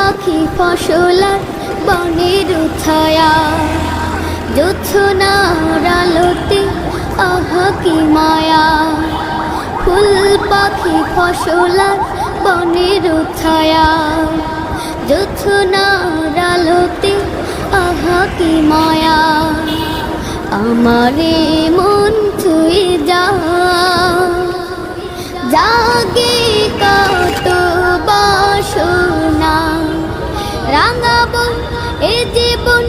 পাখি ফসলার বনের ছায়া, জোছনার আলোতে আহা কি মায়া। ফুল পাখি ফসলার বনের ছায়া, জোছনার আলোতে আহা কি মায়া। আমারে মন ছুঁয়ে যা, জাগে কত বাসনা। রাঙাবো এ জীবন